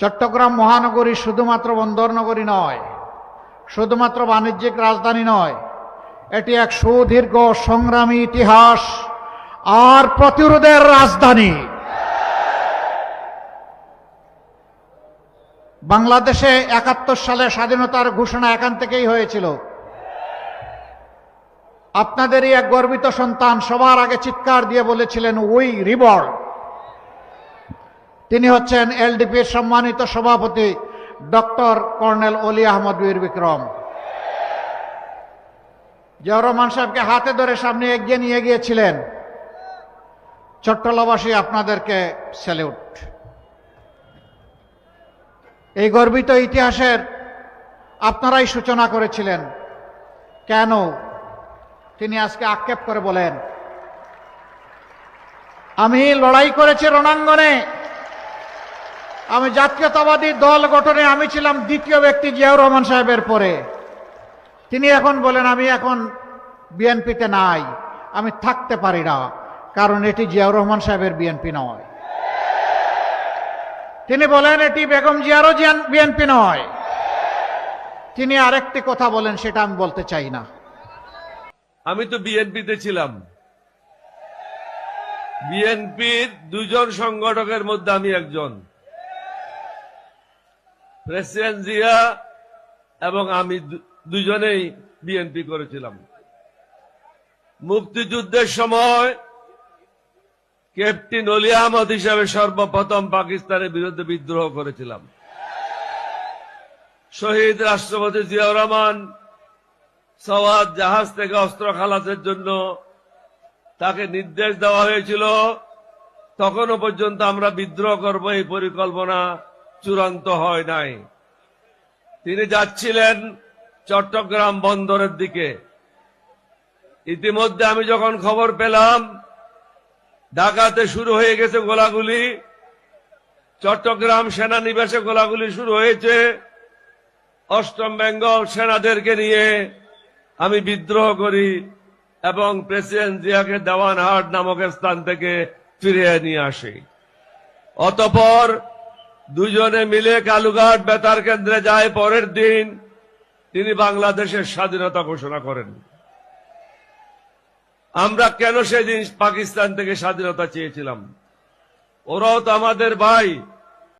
চট্টগ্রাম মহানগরী শুধুমাত্র বন্দর নগরী নয়, শুধুমাত্র বাণিজ্যিক রাজধানী নয়, এটি এক সুদীর্ঘ সংগ্রামী ইতিহাস আর প্রতিরোধের রাজধানী। বাংলাদেশে ৭১ সালে স্বাধীনতার ঘোষণা এখান থেকেই হয়েছিল। আপনাদেরই এক গর্বিত সন্তান সবার আগে চিৎকার দিয়ে বলেছিলেন, উই রিবল। তিনি হচ্ছেন এলডিপির সম্মানিত সভাপতি ডক্টর কর্নেল অলি আহমদ বীর বিক্রম। জিয়াউর রহমান সাহেবকে হাতে ধরে সামনে এগিয়ে নিয়ে গিয়েছিলেন। চট্টলাবাসী আপনাদেরকে স্যালিউট। এই গর্বিত ইতিহাসের আপনারাই সূচনা করেছিলেন। কেন? তিনি আজকে আক্ষেপ করে বলেন, আমি লড়াই করেছি রণাঙ্গনে, আমি জাতীয়তাবাদী দল গঠনে আমি ছিলাম দ্বিতীয় ব্যক্তি জিয়াউর রহমান সাহেবের পরে। তিনি এখন বলেন, আমি এখন বিএনপিতে নাই, আমি থাকতে পারি না, কারণ এটি জিয়াউর রহমান সাহেবের বিএনপি নয়। তিনি বলেন, এটি বেগম জিয়ারও বিএনপি নয়। তিনি আরেকটি কথা বলেন, সেটা আমি বলতে চাই না। আমি তো বিএনপিতে ছিলাম, বিএনপির দুজন সংগঠকের মধ্যে আমি একজন। প্রেসিডেন্ট জিয়া এবং আমি দুজনেই বিএনপি করেছিলাম। মুক্তিযুদ্ধের সময় ক্যাপ্টেন অলি আহমদ হিসাবে সর্বপ্রথম পাকিস্তানের বিরুদ্ধে বিদ্রোহ করেছিলাম। শহীদ রাষ্ট্রপতি জিয়াউর রহমান সওয়াত জাহাজ থেকে অস্ত্র খালাসের জন্য তাকে নির্দেশ দেওয়া হয়েছিল। তখনও পর্যন্ত আমরা বিদ্রোহ করব এই পরিকল্পনা চূড়ান্ত হয় নাই। তিনি যাচ্ছিলেন চট্টগ্রাম বন্দরের দিকে। ইতিমধ্যে আমি যখন খবর পেলাম ঢাকাতে শুরু হয়ে গেছে গোলাগুলি, চট্টগ্রাম সেনানিবাসে গোলাগুলি শুরু হয়েছে, অষ্টম বেঙ্গল সেনাদেরকে নিয়ে আমি বিদ্রোহ করি এবং প্রেসিডেন্ট জিয়াকে দেওয়ানহাট নামক স্থান থেকে ফিরিয়ে নিয়ে আসি। অতঃপর দুজনে মিলে কালুঘাট বেতার কেন্দ্রে যায়। পরের দিন তিনি বাংলাদেশের স্বাধীনতা ঘোষণা করেন। আমরা কেন সেদিন পাকিস্তান থেকে স্বাধীনতা চেয়েছিলাম? ওরাও তো আমাদের ভাই।